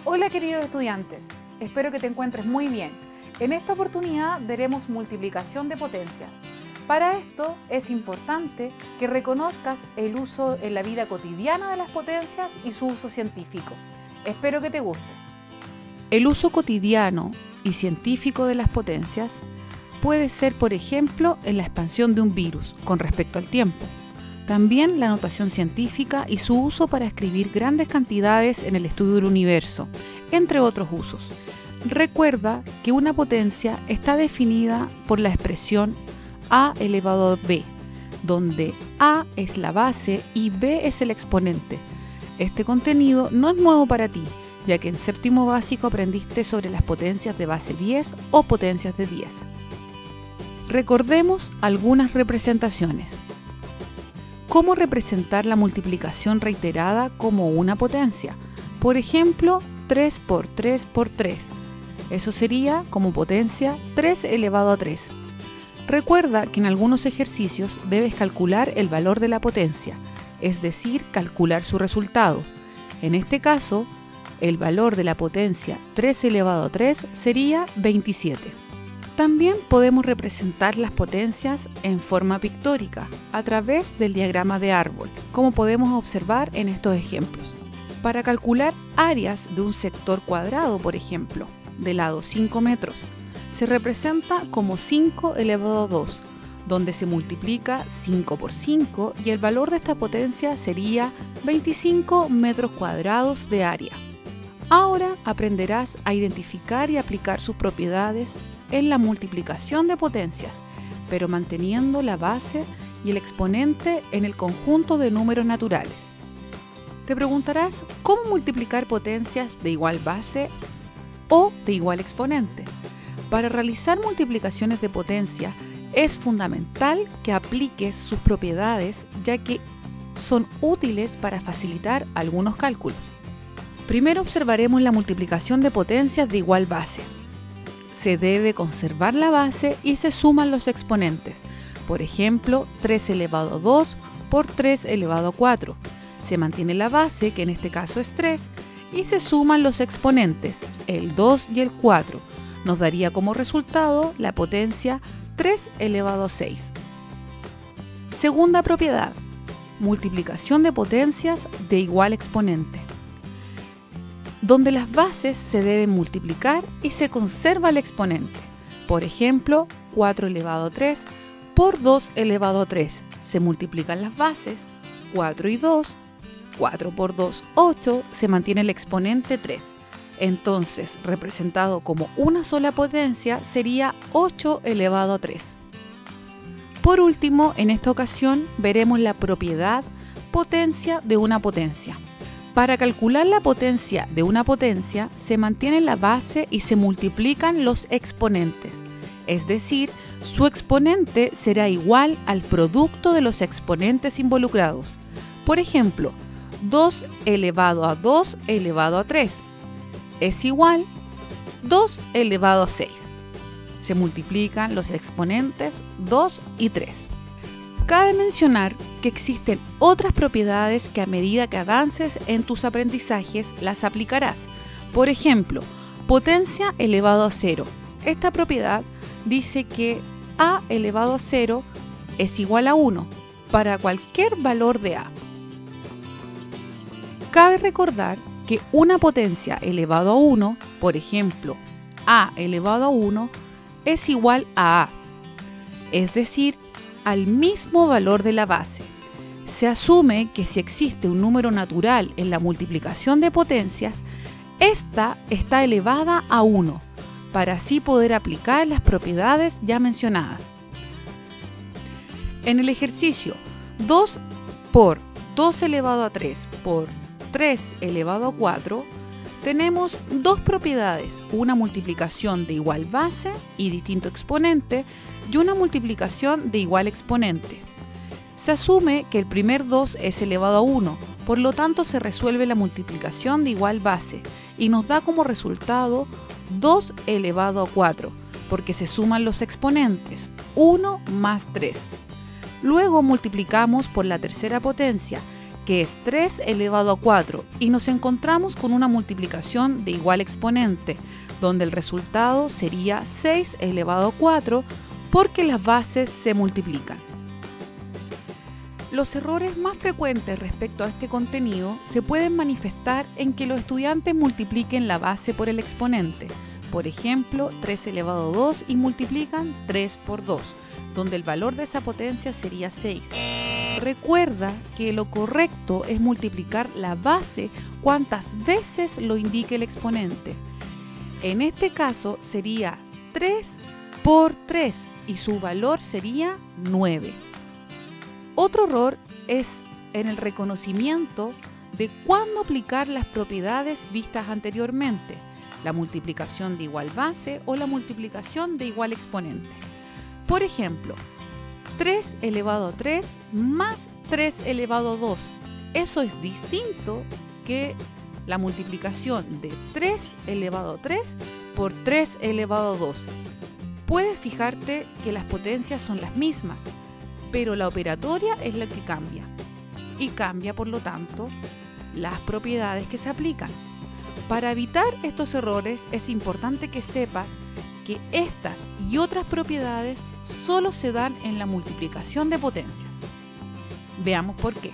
Hola queridos estudiantes, espero que te encuentres muy bien. En esta oportunidad veremos multiplicación de potencias. Para esto es importante que reconozcas el uso en la vida cotidiana de las potencias y su uso científico. Espero que te guste. El uso cotidiano y científico de las potencias puede ser, por ejemplo, en la expansión de un virus con respecto al tiempo. También la notación científica y su uso para escribir grandes cantidades en el estudio del universo, entre otros usos. Recuerda que una potencia está definida por la expresión a elevado a b, donde a es la base y b es el exponente. Este contenido no es nuevo para ti, ya que en séptimo básico aprendiste sobre las potencias de base 10 o potencias de 10. Recordemos algunas representaciones. ¿Cómo representar la multiplicación reiterada como una potencia? Por ejemplo, 3 por 3 por 3. Eso sería como potencia 3 elevado a 3. Recuerda que en algunos ejercicios debes calcular el valor de la potencia, es decir, calcular su resultado. En este caso, el valor de la potencia 3 elevado a 3 sería 27. También podemos representar las potencias en forma pictórica a través del diagrama de árbol, como podemos observar en estos ejemplos. Para calcular áreas de un sector cuadrado, por ejemplo, de lado 5 metros, se representa como 5 elevado a 2, donde se multiplica 5 por 5 y el valor de esta potencia sería 25 metros cuadrados de área. Ahora aprenderás a identificar y aplicar sus propiedades en la multiplicación de potencias, pero manteniendo la base y el exponente en el conjunto de números naturales. Te preguntarás cómo multiplicar potencias de igual base o de igual exponente. Para realizar multiplicaciones de potencia es fundamental que apliques sus propiedades, ya que son útiles para facilitar algunos cálculos. Primero observaremos la multiplicación de potencias de igual base. Se debe conservar la base y se suman los exponentes. Por ejemplo, 3 elevado a 2 por 3 elevado a 4. Se mantiene la base, que en este caso es 3, y se suman los exponentes, el 2 y el 4. Nos daría como resultado la potencia 3 elevado a 6. Segunda propiedad, multiplicación de potencias de igual exponente, donde las bases se deben multiplicar y se conserva el exponente. Por ejemplo, 4 elevado a 3 por 2 elevado a 3. Se multiplican las bases, 4 y 2, 4 por 2, 8, se mantiene el exponente 3. Entonces, representado como una sola potencia, sería 8 elevado a 3. Por último, en esta ocasión, veremos la propiedad potencia de una potencia. Para calcular la potencia de una potencia, se mantiene la base y se multiplican los exponentes. Es decir, su exponente será igual al producto de los exponentes involucrados. Por ejemplo, 2 elevado a 2 elevado a 3 es igual a 2 elevado a 6. Se multiplican los exponentes 2 y 3. Cabe mencionar que existen otras propiedades que a medida que avances en tus aprendizajes las aplicarás. Por ejemplo, potencia elevado a 0. Esta propiedad dice que a elevado a 0 es igual a 1 para cualquier valor de a. Cabe recordar que una potencia elevado a 1, por ejemplo, a elevado a 1, es igual a, es decir, al mismo valor de la base. Se asume que si existe un número natural en la multiplicación de potencias, esta está elevada a 1, para así poder aplicar las propiedades ya mencionadas. En el ejercicio 2 por 2 elevado a 3 por 3 elevado a 4, tenemos dos propiedades, una multiplicación de igual base y distinto exponente y una multiplicación de igual exponente. Se asume que el primer 2 es elevado a 1, por lo tanto se resuelve la multiplicación de igual base y nos da como resultado 2 elevado a 4, porque se suman los exponentes, 1 más 3. Luego multiplicamos por la tercera potencia, que es 3 elevado a 4, y nos encontramos con una multiplicación de igual exponente, donde el resultado sería 6 elevado a 4, porque las bases se multiplican. Los errores más frecuentes respecto a este contenido se pueden manifestar en que los estudiantes multipliquen la base por el exponente. Por ejemplo, 3 elevado a 2 y multiplican 3 por 2, donde el valor de esa potencia sería 6. Recuerda que lo correcto es multiplicar la base cuantas veces lo indique el exponente. En este caso sería 3 por 3 y su valor sería 9. Otro error es en el reconocimiento de cuándo aplicar las propiedades vistas anteriormente, la multiplicación de igual base o la multiplicación de igual exponente. Por ejemplo, 3 elevado a 3 más 3 elevado a 2. Eso es distinto que la multiplicación de 3 elevado a 3 por 3 elevado a 2. Puedes fijarte que las potencias son las mismas, pero la operatoria es la que cambia. Y cambia, por lo tanto, las propiedades que se aplican. Para evitar estos errores es importante que sepas que estas y otras propiedades solo se dan en la multiplicación de potencias. Veamos por qué.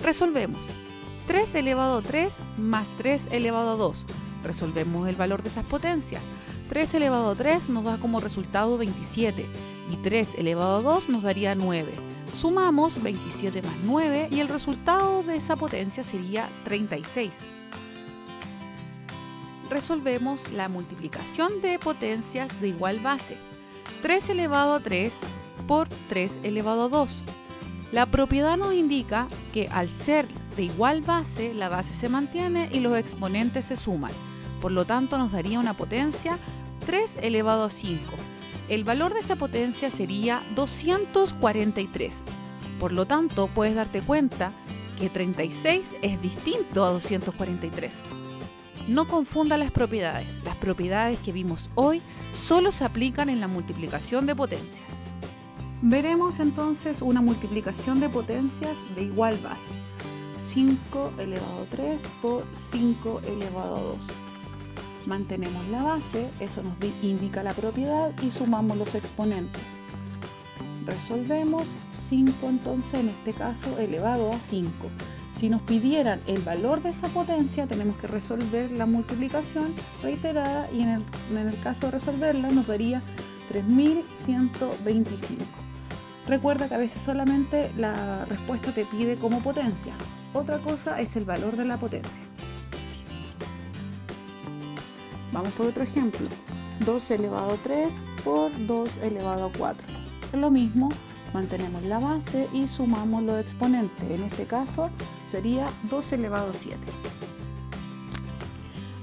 Resolvemos 3 elevado a 3 más 3 elevado a 2. Resolvemos el valor de esas potencias. 3 elevado a 3 nos da como resultado 27 y 3 elevado a 2 nos daría 9. Sumamos 27 más 9 y el resultado de esa potencia sería 36. Resolvemos la multiplicación de potencias de igual base. 3 elevado a 3 por 3 elevado a 2. La propiedad nos indica que al ser de igual base, la base se mantiene y los exponentes se suman. Por lo tanto, nos daría una potencia 3 elevado a 5. El valor de esa potencia sería 243. Por lo tanto, puedes darte cuenta que 36 es distinto a 243. No confunda las propiedades. Las propiedades que vimos hoy solo se aplican en la multiplicación de potencias. Veremos entonces una multiplicación de potencias de igual base. 5 elevado a 3 por 5 elevado a 2. Mantenemos la base, eso nos indica la propiedad, y sumamos los exponentes. Resolvemos 5 entonces, en este caso, elevado a 5. Si nos pidieran el valor de esa potencia, tenemos que resolver la multiplicación reiterada y en el caso de resolverla nos daría 3125. Recuerda que a veces solamente la respuesta te pide como potencia. Otra cosa es el valor de la potencia. Vamos por otro ejemplo. 2 elevado a 3 por 2 elevado a 4. Es lo mismo, mantenemos la base y sumamos los exponentes. En este caso sería 2 elevado a 7.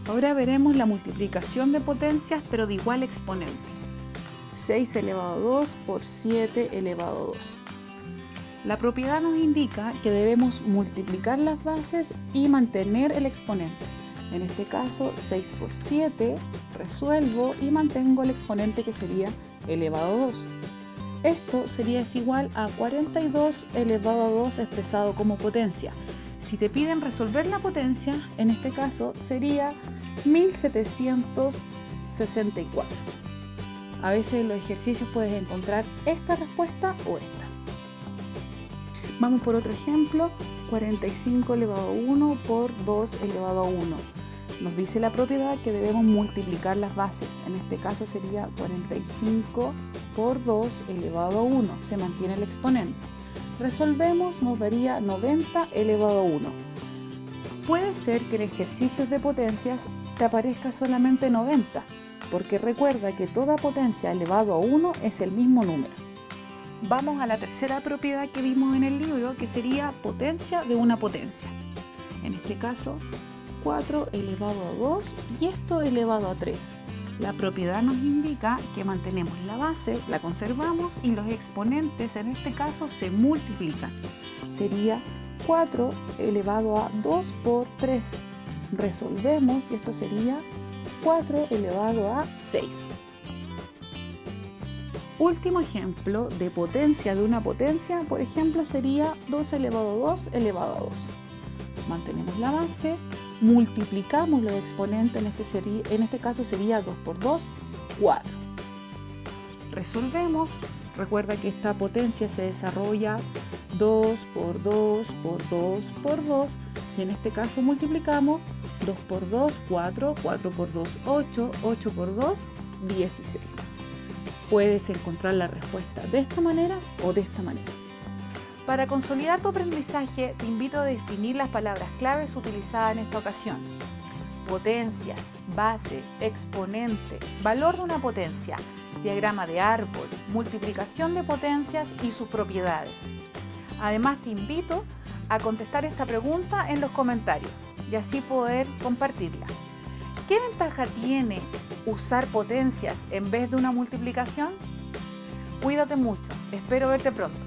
Ahora veremos la multiplicación de potencias, pero de igual exponente. 6 elevado a 2 por 7 elevado a 2. La propiedad nos indica que debemos multiplicar las bases y mantener el exponente. En este caso, 6 por 7, resuelvo y mantengo el exponente que sería elevado a 2. Esto sería igual a 42 elevado a 2 expresado como potencia. Si te piden resolver la potencia, en este caso sería 1764. A veces en los ejercicios puedes encontrar esta respuesta o esta. Vamos por otro ejemplo. 45 elevado a 1 por 2 elevado a 1. Nos dice la propiedad que debemos multiplicar las bases. En este caso sería 45 por 2 elevado a 1. Se mantiene el exponente. Resolvemos, nos daría 90 elevado a 1. Puede ser que en ejercicios de potencias te aparezca solamente 90, porque recuerda que toda potencia elevado a 1 es el mismo número. Vamos a la tercera propiedad que vimos en el libro, que sería potencia de una potencia. En este caso, 4 elevado a 2 y esto elevado a 3. La propiedad nos indica que mantenemos la base, la conservamos y los exponentes en este caso se multiplican. Sería 4 elevado a 2 por 3. Resolvemos y esto sería 4 elevado a 6. último ejemplo de potencia de una potencia, por ejemplo, sería 2 elevado a 2 elevado a 2. Mantenemos la base, multiplicamos los exponentes, en este caso sería 2 por 2, 4. Resolvemos. Recuerda que esta potencia se desarrolla 2 por 2 por 2 por 2, y en este caso multiplicamos 2 por 2, 4, 4 por 2, 8, 8 por 2, 16. Puedes encontrar la respuesta de esta manera o de esta manera. Para consolidar tu aprendizaje, te invito a definir las palabras claves utilizadas en esta ocasión. Potencias, base, exponente, valor de una potencia, diagrama de árbol, multiplicación de potencias y sus propiedades. Además, te invito a contestar esta pregunta en los comentarios y así poder compartirla. ¿Qué ventaja tiene usar potencias en vez de una multiplicación? Cuídate mucho, espero verte pronto.